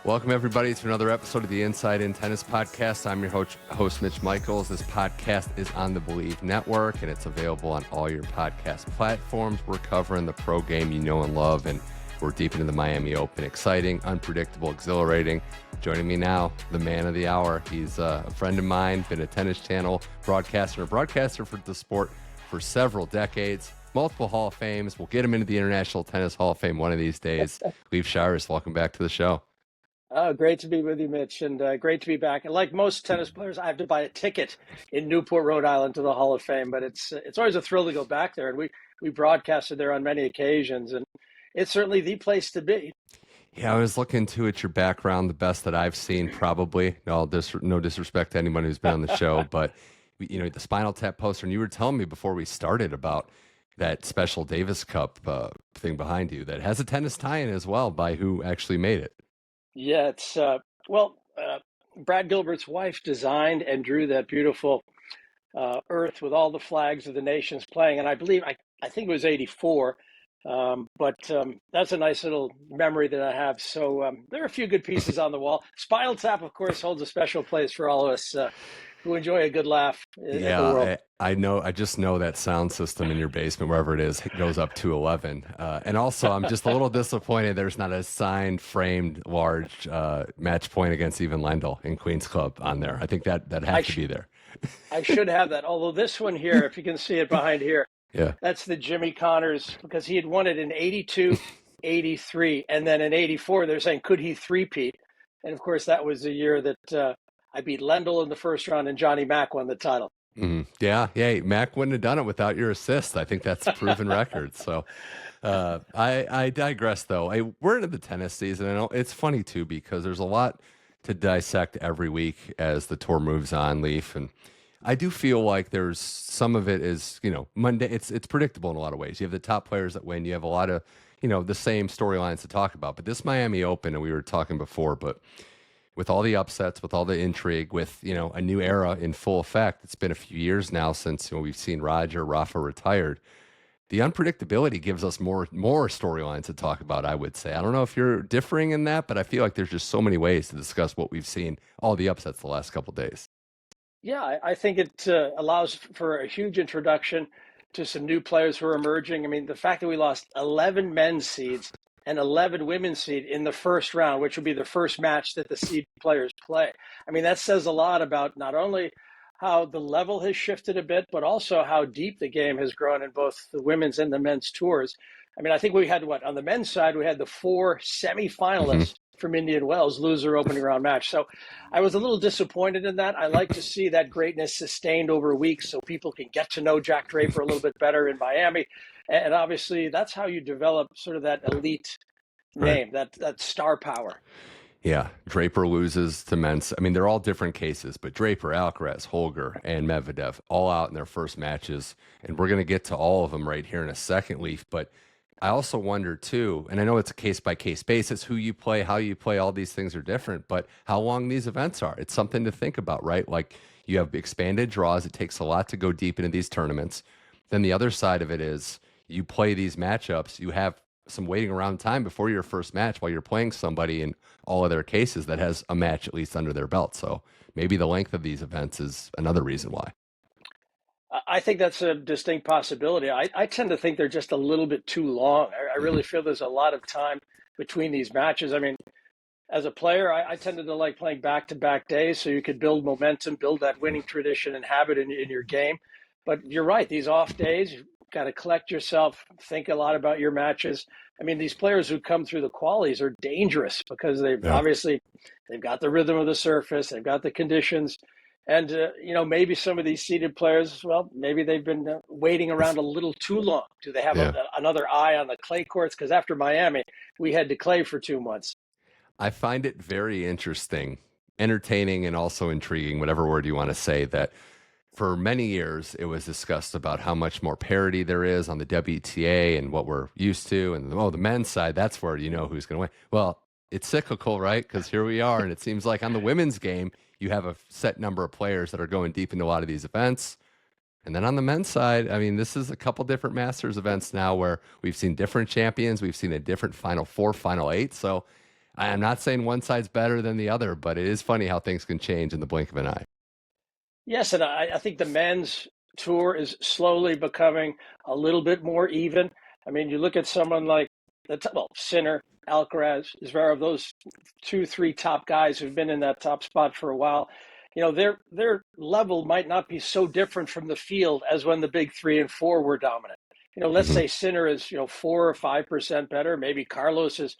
Welcome, everybody, to another episode of the Inside In Tennis Podcast. I'm your host, Mitch Michals. This podcast is on the Believe Network, and it's available on all your podcast platforms. We're covering the pro game you know and love, and we're deep into the Miami Open. Exciting, unpredictable, exhilarating. Joining me now, the man of the hour. He's a friend of mine, been a Tennis Channel broadcaster for the sport for several decades. Multiple Hall of Fames. We'll get him into the International Tennis Hall of Fame one of these days. Leif Shiras, welcome back to the show. Oh, great to be with you, Mitch, and great to be back. And like most tennis players, I have to buy a ticket in Newport, Rhode Island to the Hall of Fame, but it's always a thrill to go back there. And we broadcasted there on many occasions, and it's certainly the place to be. Yeah, I was looking too at your background, the best that I've seen probably. No disrespect to anyone who's been on the show, but the Spinal Tap poster, and you were telling me before we started about that special Davis Cup thing behind you that has a tennis tie-in as well by who actually made it. Yeah, it's Brad Gilbert's wife designed and drew that beautiful earth with all the flags of the nations playing, and I think it was 84. But that's a nice little memory that I have. So there are a few good pieces on the wall. Spinal Tap, of course, holds a special place for all of us who enjoy a good laugh in the world. I know. I just know that sound system in your basement, wherever it is, it goes up to 11. And also, I'm just a little disappointed there's not a signed, framed, large match point against Even Lendl in Queen's Club on there. I think that has to be there. I should have that. Although this one here, if you can see it behind here, yeah, that's the Jimmy Connors, because he had won it in 82, 83, and then in 84, they're saying, could he three-peat? And of course, that was the year that I beat Lendl in the first round and Johnny Mack won the title. Mm-hmm. Yeah, Mac wouldn't have done it without your assist. I think that's a proven record. So I digress, though. We're into the tennis season, and it's funny, too, because there's a lot to dissect every week as the tour moves on, Leif. And I do feel like there's some of it is, Monday. It's predictable in a lot of ways. You have the top players that win. You have a lot of, the same storylines to talk about. But this Miami Open, and we were talking before, but with all the upsets, with all the intrigue, with, a new era in full effect, it's been a few years now since we've seen Rafa retired. The unpredictability gives us more storylines to talk about, I would say. I don't know if you're differing in that, but I feel like there's just so many ways to discuss what we've seen, all the upsets the last couple of days. Yeah, I think it allows for a huge introduction to some new players who are emerging. I mean, the fact that we lost 11 men's seeds and 11 women's seed in the first round, which will be the first match that the seed players play. I mean, that says a lot about not only how the level has shifted a bit, but also how deep the game has grown in both the women's and the men's tours. I mean, I think we had on the men's side, we had the 4 semifinalists from Indian Wells lose their opening round match. So I was a little disappointed in that. I like to see that greatness sustained over weeks so people can get to know Jack Draper a little bit better in Miami. And obviously, that's how you develop sort of that elite name, right, that star power. Yeah, Draper loses to Mensik. I mean, they're all different cases, but Draper, Alcaraz, Holger, and Medvedev all out in their first matches. And we're going to get to all of them right here in a second, Leif. But I also wonder, too, and I know it's a case-by-case basis, who you play, how you play, all these things are different, but how long these events are. It's something to think about, right? Like, you have expanded draws. It takes a lot to go deep into these tournaments. Then the other side of it is you play these matchups. You have some waiting around time before your first match while you're playing somebody in all of their cases that has a match at least under their belt. So maybe the length of these events is another reason why. I think that's a distinct possibility. I tend to think they're just a little bit too long. I really feel there's a lot of time between these matches. I mean, as a player, I tended to like playing back-to-back days so you could build momentum, build that winning tradition and habit in your game. But you're right, these off days, you've got to collect yourself, think a lot about your matches. I mean, these players who come through the qualies are dangerous because they've got the rhythm of the surface, they've got the conditions. And, maybe some of these seeded players, well, maybe they've been waiting around a little too long. Do they have another eye on the clay courts? Because after Miami, we had to clay for 2 months. I find it very interesting, entertaining, and also intriguing, whatever word you want to say, that for many years it was discussed about how much more parity there is on the WTA and what we're used to. And, the men's side, that's where you know who's going to win. Well, it's cyclical, right? Because here we are. And it seems like on the women's game, you have a set number of players that are going deep into a lot of these events. And then on the men's side, I mean, this is a couple different Masters events now where we've seen different champions. We've seen a different Final Four, Final Eight. So I'm not saying one side's better than the other, but it is funny how things can change in the blink of an eye. Yes, and I think the men's tour is slowly becoming a little bit more even. I mean, you look at someone like Sinner, Alcaraz, Zverev, those 2, 3 top guys who've been in that top spot for a while. Their level might not be so different from the field as when the big 3 and 4 were dominant. Let's say Sinner is 4 or 5% better. Maybe Carlos is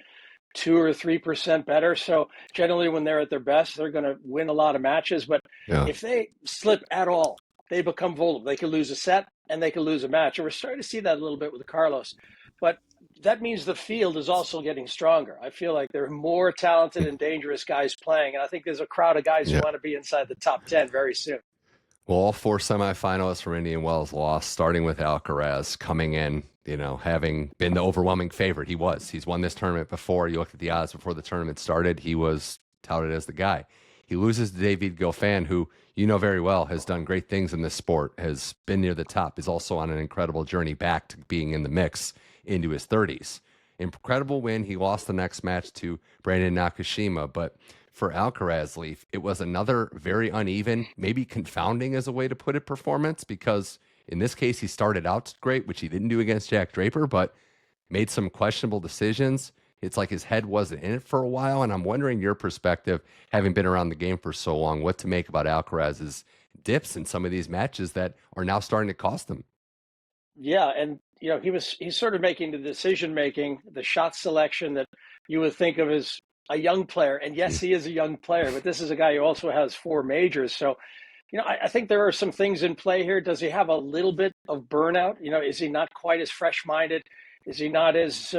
2 or 3% better. So generally, when they're at their best, they're going to win a lot of matches. But if they slip at all, they become vulnerable. They could lose a set and they could lose a match. And we're starting to see that a little bit with Carlos. But that means the field is also getting stronger. I feel like there are more talented and dangerous guys playing. And I think there's a crowd of guys who want to be inside the top 10 very soon. Well, all 4 semifinalists from Indian Wells lost, starting with Alcaraz coming in, having been the overwhelming favorite. He's won this tournament before. You look at the odds before the tournament started, he was touted as the guy. He loses to David Goffin, who very well has done great things in this sport, has been near the top, is also on an incredible journey back to being in the mix into his 30s. Incredible win. He lost the next match to Brandon Nakashima, but for Alcaraz, Leif, it was another very uneven, maybe confounding is a way to put it, performance, because in this case, he started out great, which he didn't do against Jack Draper, but made some questionable decisions. It's like his head wasn't in it for a while, and I'm wondering your perspective, having been around the game for so long, what to make about Alcaraz's dips in some of these matches that are now starting to cost him. Yeah, and he's sort of making the decision-making, the shot selection that you would think of as a young player. And yes, he is a young player, but this is a guy who also has 4 majors. So, I think there are some things in play here. Does he have a little bit of burnout? Is he not quite as fresh-minded? Is he not as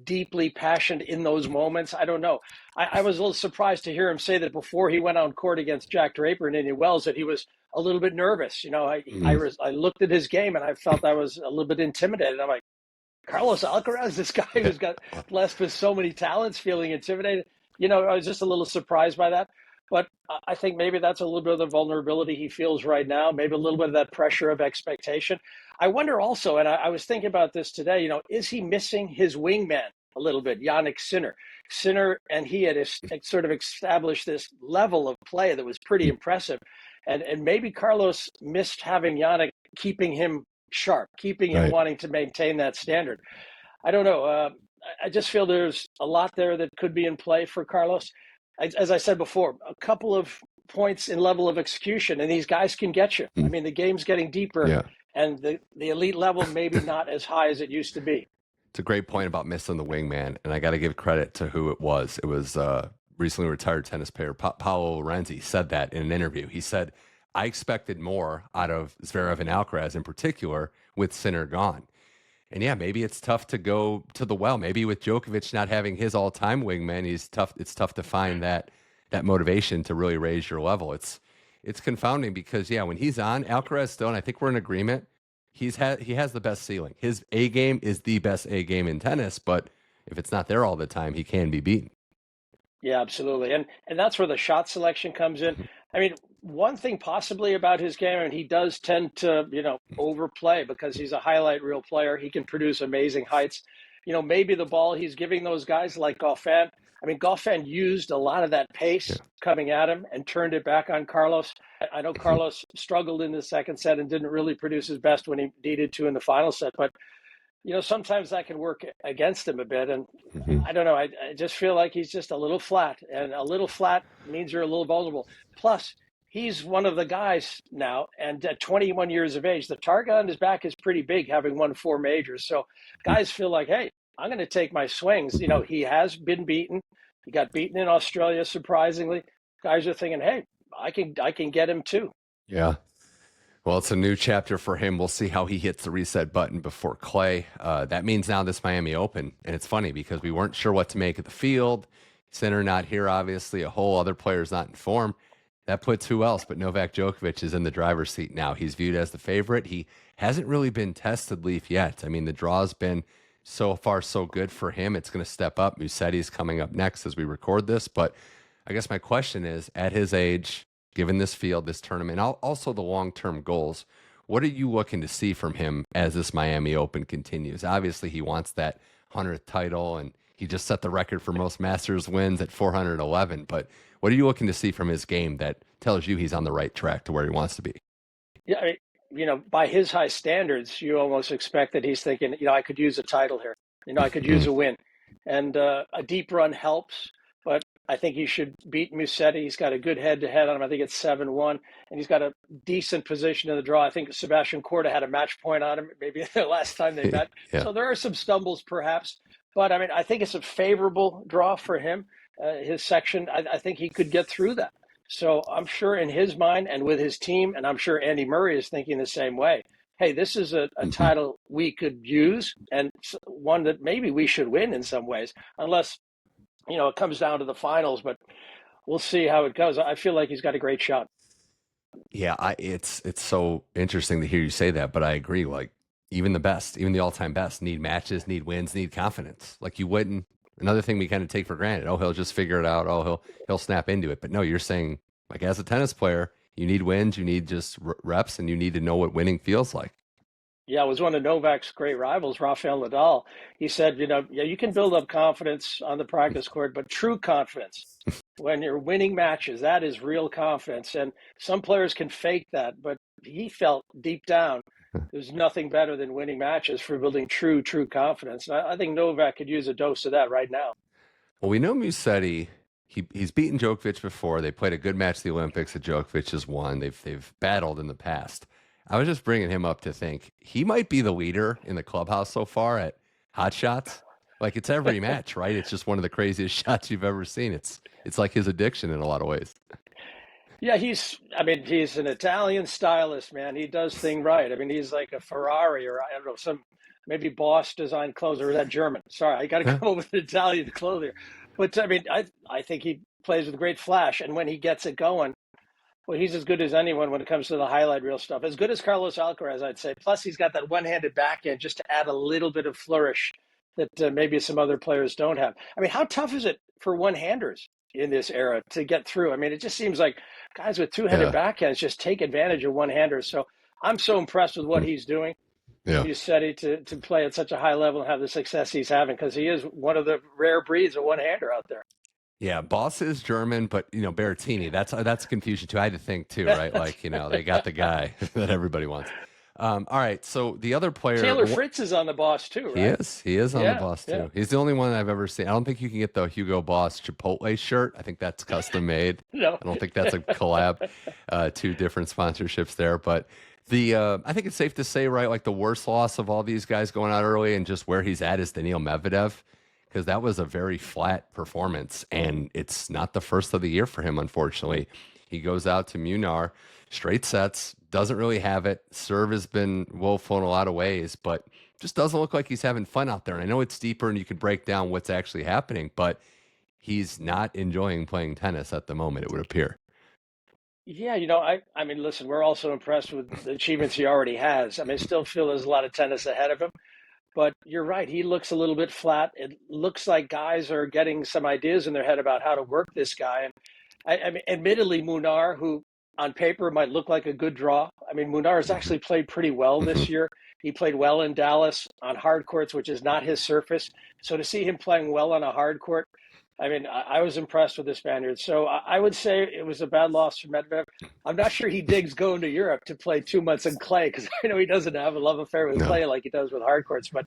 deeply passionate in those moments? I don't know. I was a little surprised to hear him say that before he went on court against Jack Draper in Indian Wells that he was a little bit nervous. I looked at his game and I felt I was a little bit intimidated. I'm like, Carlos Alcaraz, this guy who's got blessed with so many talents, feeling intimidated. I was just a little surprised by that. But I think maybe that's a little bit of the vulnerability he feels right now, maybe a little bit of that pressure of expectation. I wonder also, and I was thinking about this today, is he missing his wingman a little bit, Jannik Sinner? Sinner and he had sort of established this level of play that was pretty impressive. And maybe Carlos missed having Jannik keeping him sharp, keeping him wanting to maintain that standard. I don't know. I just feel there's a lot there that could be in play for Carlos. As I said before, a couple of points in level of execution, and these guys can get you. I mean, the game's getting deeper, and the elite level maybe not as high as it used to be. It's a great point about missing the wingman, and I got to give credit to who it was. It was recently retired tennis player Paolo Lorenzi said that in an interview. He said, I expected more out of Zverev and Alcaraz in particular with Sinner gone. And yeah, maybe it's tough to go to the well. Maybe with Djokovic not having his all-time wingman, it's tough to find that motivation to really raise your level. It's confounding because when he's on, Alcaraz still, and I think we're in agreement, he has the best ceiling. His A game is the best A game in tennis, but if it's not there all the time, he can be beaten. Yeah, absolutely. And that's where the shot selection comes in. I mean, one thing possibly about his game, and he does tend to, overplay because he's a highlight reel player. He can produce amazing heights. Maybe the ball he's giving those guys like Goffin. I mean, Goffin used a lot of that pace coming at him and turned it back on Carlos. I know Carlos struggled in the second set and didn't really produce his best when he needed to in the final set, but sometimes that can work against him a bit. And I don't know. I just feel like he's just a little flat, and a little flat means you're a little vulnerable. Plus, he's one of the guys now, and at 21 years of age, the target on his back is pretty big, having won 4 majors. So guys feel like, hey, I'm going to take my swings. He has been beaten. He got beaten in Australia, surprisingly. Guys are thinking, hey, I can get him too. Yeah. Well, it's a new chapter for him. We'll see how he hits the reset button before Clay. That means now this Miami Open. And it's funny because we weren't sure what to make of the field. Sinner not here, obviously. A whole other player's not in form. That puts who else but Novak Djokovic is in the driver's seat now. He's viewed as the favorite. He hasn't really been tested, Leif, yet. I mean, the draw's been so far so good for him. It's going to step up. Musetti's coming up next as we record this. But I guess my question is, at his age, given this field, this tournament, also the long-term goals, what are you looking to see from him as this Miami Open continues? Obviously, he wants that 100th title, and he just set the record for most Masters wins at 411. But what are you looking to see from his game that tells you he's on the right track to where he wants to be? Yeah, I mean, by his high standards, you almost expect that he's thinking, I could use a title here. I could use a win. And a deep run helps, but I think he should beat Musetti. He's got a good head-to-head on him. I think it's 7-1, and he's got a decent position in the draw. I think Sebastian Korda had a match point on him maybe the last time they met. Yeah. So there are some stumbles perhaps, but I mean, I think it's a favorable draw for him. His section, I think he could get through that. So I'm sure in his mind and with his team, and I'm sure Andy Murray is thinking the same way. Hey, this is a title we could use and one that maybe we should win in some ways, unless, it comes down to the finals, but we'll see how it goes. I feel like he's got a great shot. Yeah, it's so interesting to hear you say that, but I agree. Like even the best, even the all-time best need matches, need wins, need confidence. Like you wouldn't. Another thing we kind of take for granted. Oh, he'll just figure it out. Oh, he'll snap into it. But no, you're saying like as a tennis player, you need wins, you need just reps, and you need to know what winning feels like. Yeah, it was one of Novak's great rivals, Rafael Nadal. He said, you can build up confidence on the practice court, but true confidence, when you're winning matches, that is real confidence. And some players can fake that, but he felt deep down there's nothing better than winning matches for building true confidence. And I think Novak could use a dose of that right now. Well, we know Musetti. He's beaten Djokovic before. They played a good match at the Olympics that Djokovic has won. They've battled in the past. I was just bringing him up to think he might be the leader in the clubhouse so far at hot shots. Like it's every match, right? It's just one of the craziest shots you've ever seen. It's like his addiction in a lot of ways. Yeah, he's an Italian stylist, man. He does things right. I mean, he's like a Ferrari or I don't know, some maybe Boss designed clothes, or is that German? Sorry, I got to come up with an Italian clothier. But I mean, I think he plays with great flash. And when he gets it going, well, he's as good as anyone when it comes to the highlight reel stuff. As good as Carlos Alcaraz, I'd say. Plus, he's got that one-handed backhand just to add a little bit of flourish that maybe some other players don't have. I mean, how tough is it for one-handers in this era to get through? I mean, it just seems like guys with two-handed backhands just take advantage of one-handers. So I'm so impressed with what he's doing. Yeah. Musetti to play at such a high level and have the success he's having, because he is one of the rare breeds of one-hander out there. Yeah, Boss is German, but Berrettini, that's confusion too. I had to think too, right? Like, they got the guy that everybody wants. All right, so the other player, Taylor Fritz is on the Boss too, right? He is on the Boss too. Yeah. He's the only one I've ever seen. I don't think you can get the Hugo Boss Chipotle shirt. I think that's custom made. No. I don't think that's a collab. Two different sponsorships there, but I think it's safe to say, right, like the worst loss of all these guys going out early and just where he's at is Daniil Medvedev, because that was a very flat performance, and it's not the first of the year for him, unfortunately. He goes out to Munar, straight sets, doesn't really have it. Serve has been woeful in a lot of ways, but just doesn't look like he's having fun out there. And I know it's deeper and you can break down what's actually happening, but he's not enjoying playing tennis at the moment, it would appear. Yeah, I mean, listen, we're also impressed with the achievements he already has. I mean, I still feel there's a lot of tennis ahead of him. But you're right, he looks a little bit flat. It looks like guys are getting some ideas in their head about how to work this guy. And I mean, admittedly, Munar, who on paper might look like a good draw. I mean, Munar has actually played pretty well this year. He played well in Dallas on hard courts, which is not his surface. So to see him playing well on a hard court, I mean, I was impressed with the Spaniard. So I would say it was a bad loss for Medvedev. I'm not sure he digs going to Europe to play 2 months in clay, because I know he doesn't have a love affair with clay like he does with hard courts. But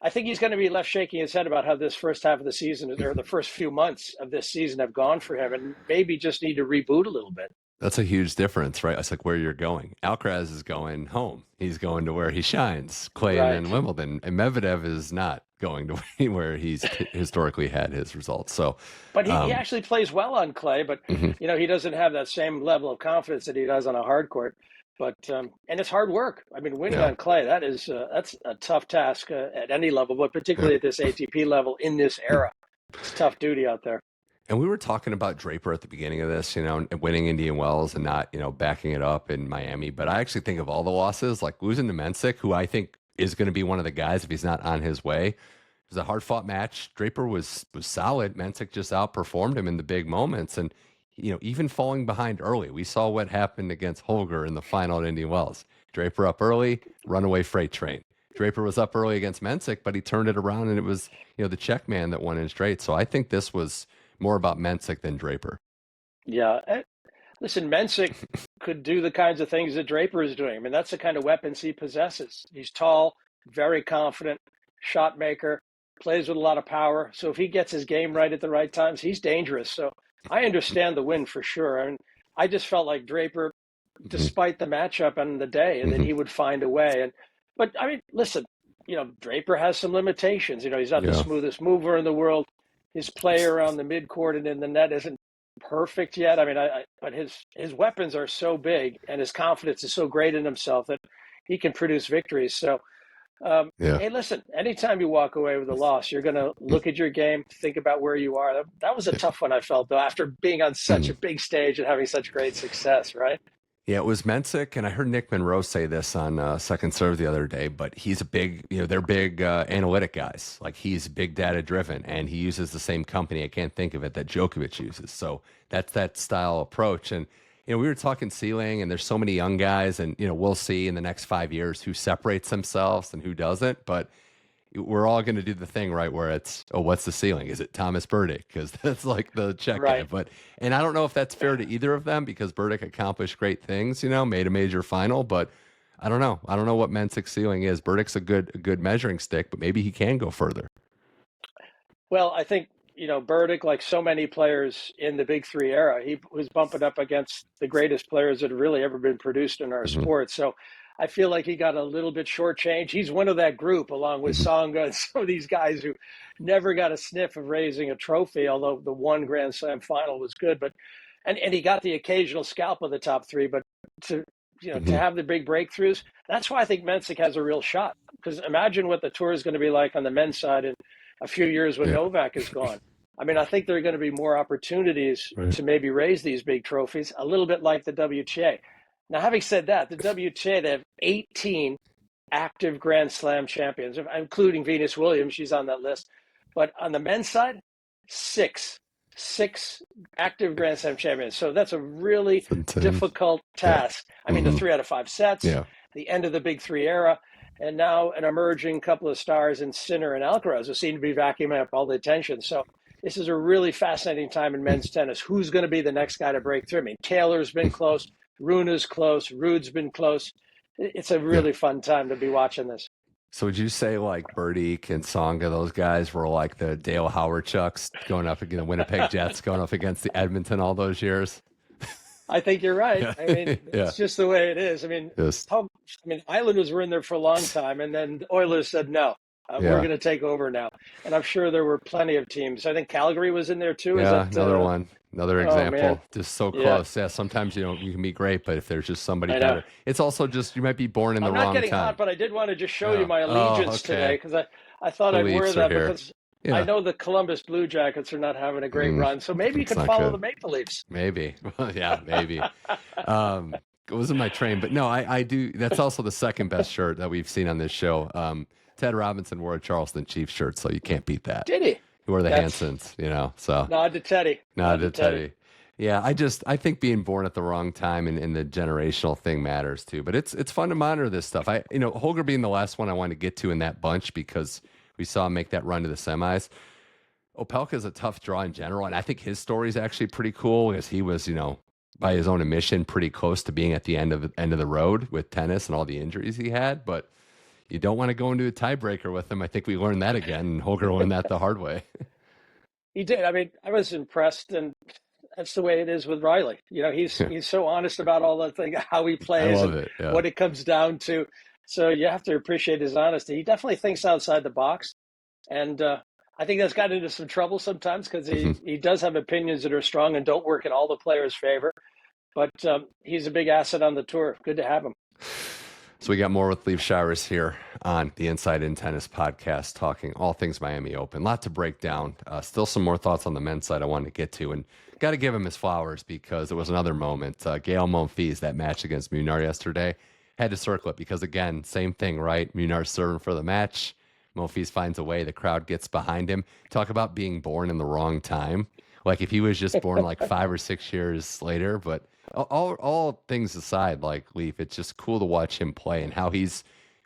I think he's going to be left shaking his head about how this first half of the season, or the first few months of this season, have gone for him, and maybe just need to reboot a little bit. That's a huge difference, right? It's like where you're going. Alcaraz is going home. He's going to where he shines, clay and then Wimbledon. And Medvedev is not going to where he's historically had his results. So, but he actually plays well on clay, but he doesn't have that same level of confidence that he does on a hard court. But and it's hard work. I mean, winning on clay, that's a tough task at any level, but particularly at this ATP level in this era. It's tough duty out there. And we were talking about Draper at the beginning of this, winning Indian Wells and not, backing it up in Miami. But I actually think of all the losses, like losing to Mensik, who I think is going to be one of the guys if he's not on his way. It was a hard-fought match. Draper was solid. Mensik just outperformed him in the big moments. And, even falling behind early. We saw what happened against Holger in the final at Indian Wells. Draper up early, runaway freight train. Draper was up early against Mensik, but he turned it around, and it was, the Czech man that won in straight. So I think this was more about Mensik than Draper. Yeah. Listen, Mensik could do the kinds of things that Draper is doing. I mean, that's the kind of weapons he possesses. He's tall, very confident, shot maker, plays with a lot of power. So if he gets his game right at the right times, he's dangerous. So I understand the win for sure. I mean, I just felt like Draper, despite the matchup on the day, and that he would find a way. But I mean, listen, Draper has some limitations. He's not the smoothest mover in the world. His play around the midcourt and in the net isn't perfect yet. I mean, but his weapons are so big, and his confidence is so great in himself that he can produce victories. So, hey, listen, anytime you walk away with a loss, you're going to look at your game, think about where you are. That was a tough one, I felt, though, after being on such a big stage and having such great success, right? Yeah, it was Mensik, and I heard Nick Monroe say this on Second Serve the other day, but he's a big, they're big analytic guys. Like, he's big data driven, and he uses the same company, I can't think of it, that Djokovic uses. So that's that style approach. And, we were talking ceiling, and there's so many young guys, and, we'll see in the next 5 years who separates themselves and who doesn't. But we're all going to do the thing, right, where it's, what's the ceiling? Is it Thomas Berdych? Because that's like the Czech guy. And I don't know if that's fair to either of them, because Berdych accomplished great things, made a major final, but I don't know. I don't know what Mensik's ceiling is. Burdick's a good measuring stick, but maybe he can go further. Well, I think, Berdych, like so many players in the Big Three era, he was bumping up against the greatest players that have really ever been produced in our sport. So I feel like he got a little bit shortchanged. He's one of that group, along with Tsonga and some of these guys who never got a sniff of raising a trophy, although the one Grand Slam final was good. But and he got the occasional scalp of the top three. But to have the big breakthroughs, that's why I think Mensik has a real shot. Because imagine what the tour is going to be like on the men's side in a few years when Novak is gone. I mean, I think there are going to be more opportunities to maybe raise these big trophies, a little bit like the WTA. Now, having said that, the WTA, they have 18 active Grand Slam champions, including Venus Williams. She's on that list. But on the men's side, six active Grand Slam champions. So that's a really difficult task. I mean, the 3 out of 5 sets, the end of the Big Three era, and now an emerging couple of stars in Sinner and Alcaraz who seem to be vacuuming up all the attention. So this is a really fascinating time in men's tennis. Who's going to be the next guy to break through? I mean, Taylor's been close. Rune's close. Ruud's been close. It's a really fun time to be watching this. So would you say like Berdych and Tsonga, those guys were like the Dale Howard-Chucks going up against the Winnipeg Jets, going up against the Edmonton all those years? I think you're right. I mean, it's just the way it is. I mean, Islanders were in there for a long time, and then the Oilers said, no, we're going to take over now. And I'm sure there were plenty of teams. I think Calgary was in there too. Yeah, another one. Another example, just so close. Yeah, sometimes you can be great, but if there's just somebody better, it's also just you might be born in the wrong time. I'm not getting hot, but I did want to just show you my allegiance today because I thought I'd wear that because I know the Columbus Blue Jackets are not having a great run, so maybe you can follow the Maple Leafs. Maybe, maybe. It wasn't my train, but no, I do. That's also the second best shirt that we've seen on this show. Ted Robinson wore a Charleston Chiefs shirt, so you can't beat that. Did he? Who are the Hansons, so. Nod to Teddy. Nod to Teddy. Yeah, I think being born at the wrong time and the generational thing matters too. But it's fun to monitor this stuff. Holger being the last one I wanted to get to in that bunch because we saw him make that run to the semis. Opelka's a tough draw in general, and I think his story is actually pretty cool because he was, by his own admission, pretty close to being at the end of the road with tennis and all the injuries he had, but. You don't want to go into a tiebreaker with him. I think we learned that again, and Holger learned that the hard way. He did. I mean, I was impressed, and that's the way it is with Riley. He's so honest about all the thing, how he plays, and what it comes down to. So you have to appreciate his honesty. He definitely thinks outside the box, and I think that's gotten into some trouble sometimes because he does have opinions that are strong and don't work in all the players' favor. But he's a big asset on the tour. Good to have him. So we got more with Leif Shiras here on the Inside In Tennis podcast, talking all things Miami Open. A lot to break down. Still some more thoughts on the men's side I wanted to get to. And got to give him his flowers because it was another moment. Gael Monfils, that match against Munar yesterday, had to circle it because, again, same thing, right? Munar's serving for the match. Monfils finds a way. The crowd gets behind him. Talk about being born in the wrong time. Like if he was just born like 5 or 6 years later, but... All things aside, like Leif, it's just cool to watch him play and how he's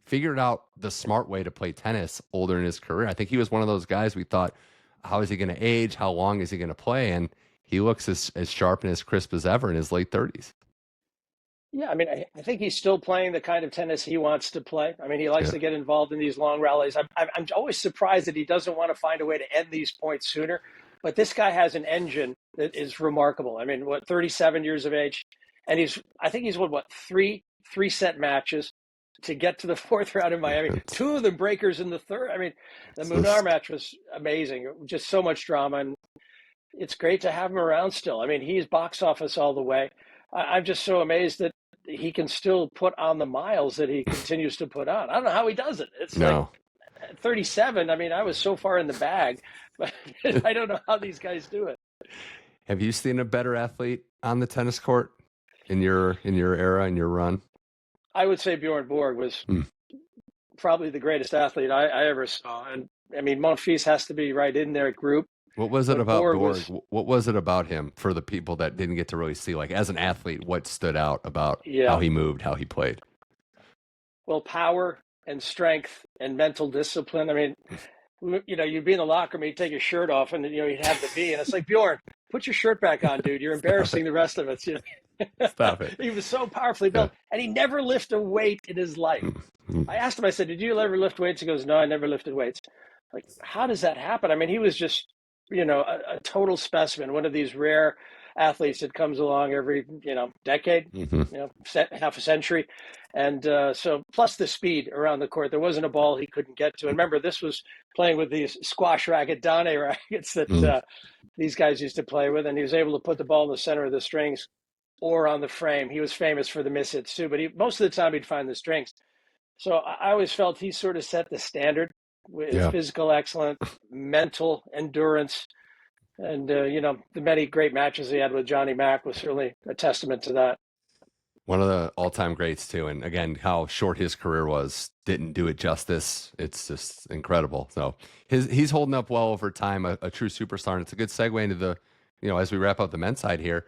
figured out the smart way to play tennis older in his career. I think he was one of those guys we thought, how is he going to age? How long is he going to play? And he looks as sharp and as crisp as ever in his late 30s. Yeah, I mean, I think he's still playing the kind of tennis he wants to play. I mean, he likes to get involved in these long rallies. I'm always surprised that he doesn't want to find a way to end these points sooner. But this guy has an engine that is remarkable. I mean, 37 years of age, and I think he's won three-set matches to get to the fourth round in Miami. Two of them breakers in the third. I mean, the Munar match was amazing. Just so much drama, and it's great to have him around still. I mean, he's box office all the way. I'm just so amazed that he can still put on the miles that he continues to put on. I don't know how he does it. It's like 37. I mean, I was so far in the bag, but I don't know how these guys do it. Have you seen a better athlete on the tennis court in your era, in your run? I would say Bjorn Borg was probably the greatest athlete I ever saw. And I mean, Monfils has to be right in their group. What was it about Borg? What was it about him for the people that didn't get to really see, like as an athlete, what stood out about how he moved, how he played? Well, power and strength and mental discipline. I mean, you'd be in the locker room, you'd take your shirt off, and you'd have the V, and it's like, Bjorn, put your shirt back on, dude. You're embarrassing the rest of us. Stop it. He was so powerfully built, and he never lifted a weight in his life. I asked him, I said, did you ever lift weights? He goes, no, I never lifted weights. Like, how does that happen? I mean, he was just, a total specimen, one of these rare athletes that comes along every, decade, half a century. And so plus the speed around the court, there wasn't a ball he couldn't get to. And remember, this was playing with these squash racket, Dane rackets that these guys used to play with. And he was able to put the ball in the center of the strings or on the frame. He was famous for the miss hits too, but most of the time he'd find the strings. So I always felt he sort of set the standard with physical excellence, mental endurance, and the many great matches he had with Johnny Mack was certainly a testament to that. One of the all-time greats too, and again, how short his career was didn't do it justice. It's just incredible. So he's holding up well over time, a true superstar, and it's a good segue into the, as we wrap up the men's side here.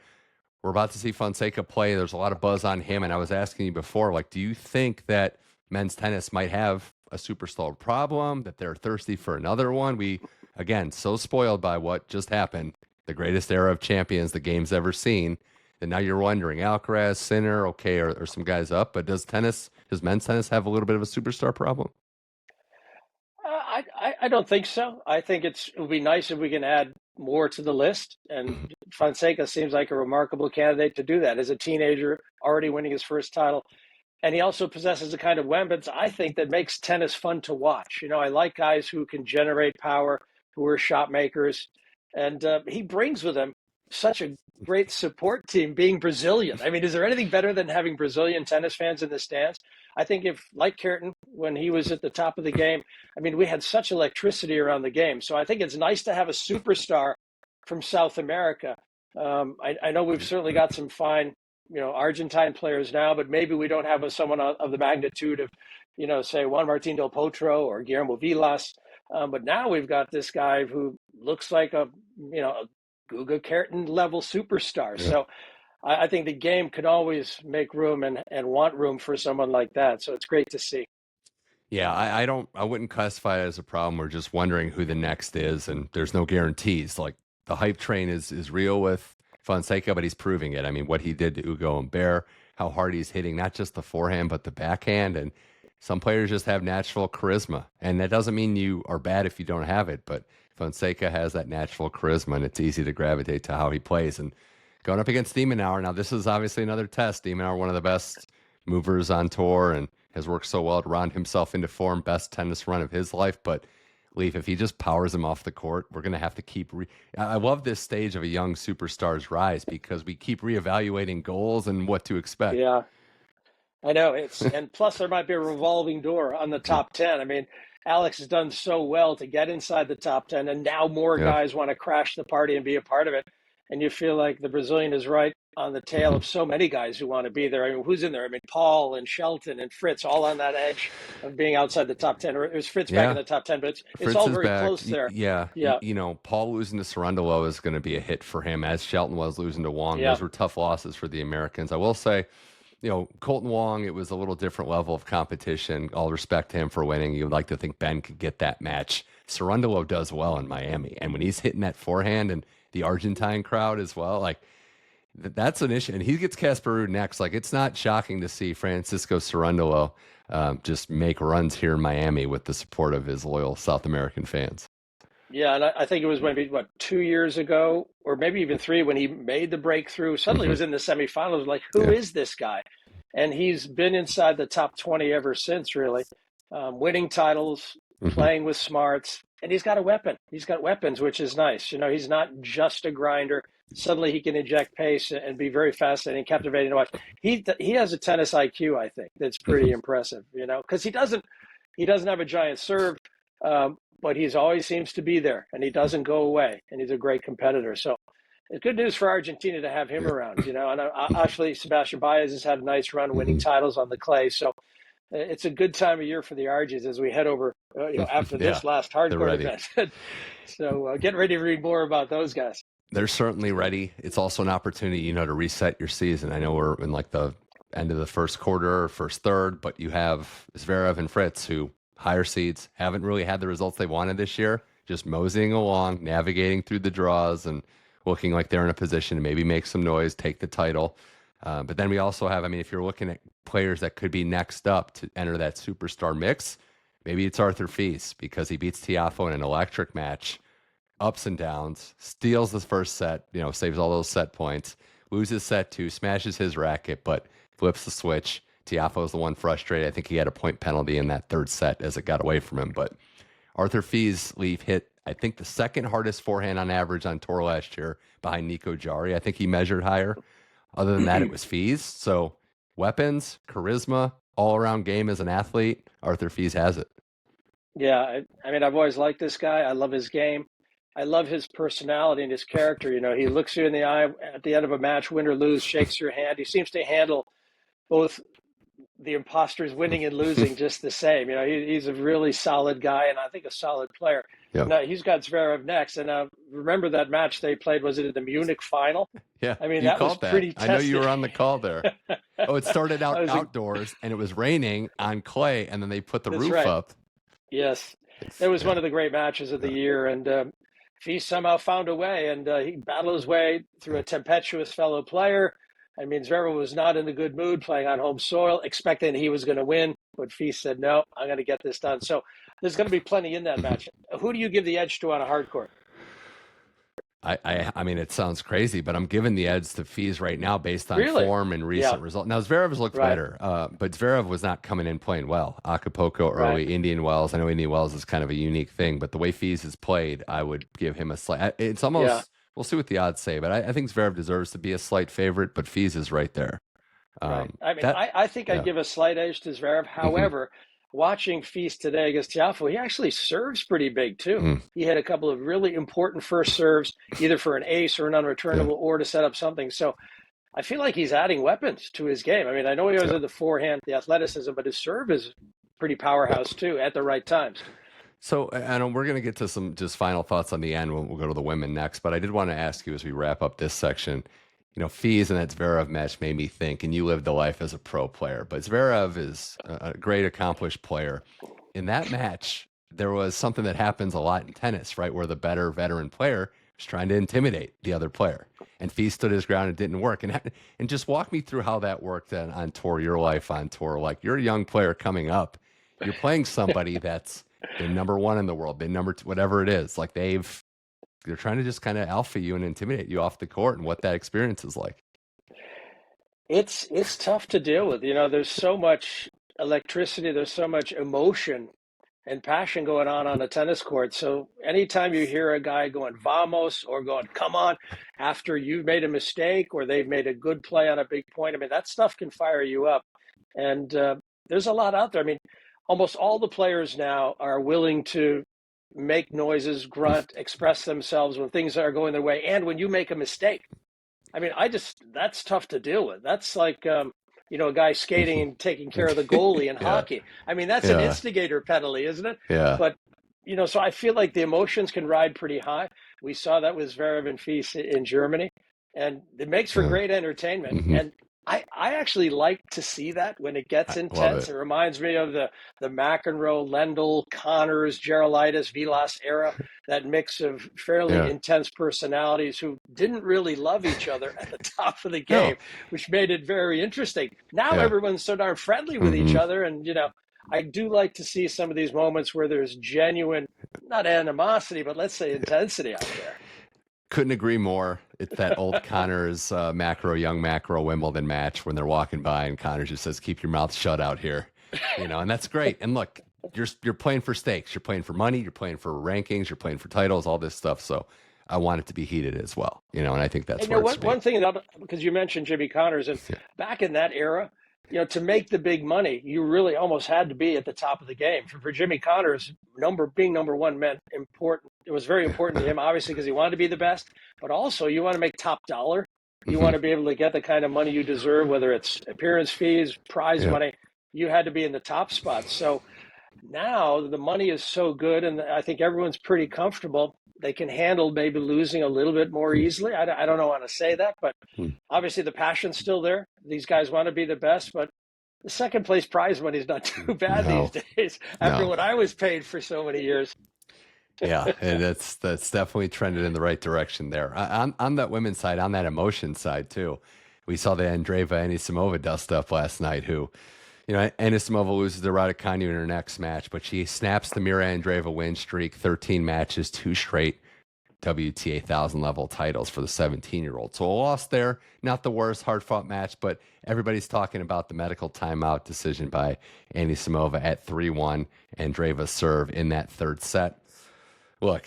We're about to see Fonseca play. There's a lot of buzz on him, and I was asking you before, like, do you think that men's tennis might have a superstar problem, that they're thirsty for another one? We, again, so spoiled by what just happened, the greatest era of champions the game's ever seen, and now you're wondering, Alcaraz, Sinner, okay, are some guys up, but does men's tennis have a little bit of a superstar problem? I don't think so. I think it would be nice if we can add more to the list, and Fonseca seems like a remarkable candidate to do that. As a teenager, already winning his first title, and he also possesses a kind of weapons, I think, that makes tennis fun to watch. I like guys who can generate power, who are shot makers, and he brings with him such a great support team, being Brazilian. I mean, is there anything better than having Brazilian tennis fans in the stands? I think if, like Kjartan, when he was at the top of the game, I mean, we had such electricity around the game. So I think it's nice to have a superstar from South America. I know we've certainly got some fine Argentine players now, but maybe we don't have someone of the magnitude of, say Juan Martín del Potro or Guillermo Vilas. But now we've got this guy who looks like a Guga Kjartan level superstar. Yeah. So I think the game could always make room and want room for someone like that. So it's great to see. Yeah, I wouldn't classify it as a problem. We're just wondering who the next is, and there's no guarantees. Like, the hype train is real with Fonseca, but he's proving it. I mean, what he did to Ugo and Bear, how hard he's hitting, not just the forehand, but the backhand. And some players just have natural charisma. And that doesn't mean you are bad if you don't have it, but Fonseca has that natural charisma, and it's easy to gravitate to how he plays. And going up against de Minaur, now this is obviously another test. De Minaur, one of the best movers on tour, and has worked so well to round himself into form, best tennis run of his life. But Leif, if he just powers him off the court, we're going to have to keep I love this stage of a young superstar's rise, because we keep reevaluating goals and what to expect. Yeah, I know. And plus there might be a revolving door on the top 10. I mean, Alex has done so well to get inside the top 10, and now more guys want to crash the party and be a part of it. And you feel like the Brazilian is right on the tail of so many guys who want to be there. I mean, who's in there? I mean, Paul and Shelton and Fritz, all on that edge of being outside the top 10. Or it was Fritz back in the top 10, but it's all very close there. Yeah. Paul losing to Sarandolo is going to be a hit for him, as Shelton was losing to Wong. Those were tough losses for the Americans. I will say, Colton Wong, it was a little different level of competition. All respect to him for winning. You'd like to think Ben could get that match. Cerundolo does well in Miami. And when he's hitting that forehand and the Argentine crowd as well, like that's an issue. And he gets Casper Ruud next. Like, it's not shocking to see Francisco Cerundolo just make runs here in Miami with the support of his loyal South American fans. Yeah, and I think it was maybe, 2 years ago, or maybe even three, when he made the breakthrough. Suddenly he was in the semifinals. Like, who is this guy? And he's been inside the top 20 ever since, really, winning titles, playing with smarts, and he's got a weapon. He's got weapons, which is nice. He's not just a grinder. Suddenly he can inject pace and be very fascinating, captivating to watch. He has a tennis IQ, I think, that's pretty impressive. Because he doesn't have a giant serve. But he's always seems to be there, and he doesn't go away, and he's a great competitor. So it's good news for Argentina to have him around, And actually, Sebastian Baez has had a nice run winning titles on the clay. So it's a good time of year for the Argies as we head over, after this last hardcore event. So get ready to read more about those guys. They're certainly ready. It's also an opportunity, to reset your season. I know we're in like the end of the first quarter, first third, but you have Zverev and Fritz, who higher seeds, haven't really had the results they wanted this year, just moseying along, navigating through the draws and looking like they're in a position to maybe make some noise, take the title. But then we also have, if you're looking at players that could be next up to enter that superstar mix, maybe it's Arthur Fils, because he beats Tiafoe in an electric match, ups and downs, steals the first set, saves all those set points, loses set two, smashes his racket, but flips the switch. Tiafoe was the one frustrated. I think he had a point penalty in that third set as it got away from him. But Arthur Fils, Leif, hit, I think, the second hardest forehand on average on tour last year behind Nico Jarry. I think he measured higher. Other than that, it was Fils. So weapons, charisma, all-around game as an athlete, Arthur Fils has it. Yeah, I've always liked this guy. I love his game. I love his personality and his character. He looks you in the eye at the end of a match, win or lose, shakes your hand. He seems to handle both the imposters winning and losing just the same. He's a really solid guy, and I think a solid player. Yep. Now, he's got Zverev next, and remember that match they played? Was it in the Munich final? Yeah, that was pretty testing. I know you were on the call there. It started out outdoors, and it was raining on clay, and then they put the roof up. Yes, it was one of the great matches of the year, and Fils somehow found a way, and he battled his way through a tempestuous fellow player. Zverev was not in a good mood playing on home soil, expecting he was going to win. But Fils said, no, I'm going to get this done. So there's going to be plenty in that match. Who do you give the edge to on a hard court? It sounds crazy, but I'm giving the edge to Fils right now based on form and recent results. Now, Zverev has looked better, but Zverev was not coming in playing well. Acapulco early, Indian Wells. I know Indian Wells is kind of a unique thing, but the way Fils has played, I would give him a slight. It's almost, we'll see what the odds say, but I think Zverev deserves to be a slight favorite, but Fils is right there. I think I'd give a slight edge to Zverev. However, watching Fils today against Tiafoe, he actually serves pretty big too. He had a couple of really important first serves, either for an ace or an unreturnable, or to set up something. So I feel like he's adding weapons to his game. I know he always had the forehand, the athleticism, but his serve is pretty powerhouse too at the right times. So, and we're going to get to some just final thoughts on the end. We'll go to the women next, but I did want to ask you as we wrap up this section, Fils and that Zverev match made me think, and you lived the life as a pro player, but Zverev is a great accomplished player. In that match, there was something that happens a lot in tennis, right? Where the better veteran player was trying to intimidate the other player, and Fils stood his ground and didn't work. And just walk me through how that worked on tour, your life on tour. Like, you're a young player coming up, you're playing somebody that's been number one in the world, been number two, whatever it is. Like, they're trying to just kind of alpha you and intimidate you off the court, and what that experience is like. It's tough to deal with. There's so much electricity, there's so much emotion and passion going on a tennis court. So anytime you hear a guy going vamos or going come on after you've made a mistake or they've made a good play on a big point, that stuff can fire you up. And there's a lot out there. Almost all the players now are willing to make noises, grunt, express themselves when things are going their way, and when you make a mistake. That's tough to deal with. That's like, a guy skating and taking care of the goalie in hockey. That's an instigator penalty, isn't it? Yeah. But, so I feel like the emotions can ride pretty high. We saw that with Zverev and Fils in Germany, and it makes for great entertainment. And I actually like to see that when it gets I love intense. it. It reminds me of the McEnroe, Lendl, Connors, Geralaitis, Vilas era, that mix of fairly Yeah. intense personalities who didn't really love each other at the top of the game, No. which made it very interesting. Now Yeah. everyone's so darn friendly with each Hmm. other. And, I do like to see some of these moments where there's genuine, not animosity, but let's say intensity out there. Couldn't agree more. It's that old Connors young macro Wimbledon match when they're walking by and Connors just says, "Keep your mouth shut out here," and that's great. And look, you're playing for stakes, you're playing for money, you're playing for rankings, you're playing for titles, all this stuff. So I want it to be heated as well, and I think that's And where it's one thing because you mentioned Jimmy Connors, and yeah. back in that era, to make the big money, you really almost had to be at the top of the game. For Jimmy Connors, being number one meant important. It was very important to him, obviously, because he wanted to be the best, but also you want to make top dollar. You want to be able to get the kind of money you deserve, whether it's appearance fees, prize Yeah. money. You had to be in the top spots. So now the money is so good, and I think everyone's pretty comfortable. They can handle maybe losing a little bit more easily. I don't know how to say that, but obviously the passion's still there. These guys want to be the best, but the second place prize money is not too bad these No, days after no. what I was paid for so many years. Yeah, and that's definitely trended in the right direction there. On that women's side, on that emotion side too, we saw the Andreeva Anisimova dust up last night. Who, Anisimova loses to Raducanu in her next match, but she snaps the Mirra Andreeva win streak, 13 matches, 2 straight WTA 1000 level titles for the 17-year-old. So a loss there, not the worst, hard fought match, but everybody's talking about the medical timeout decision by Anisimova at 3-1, Andreeva's serve in that third set. Look,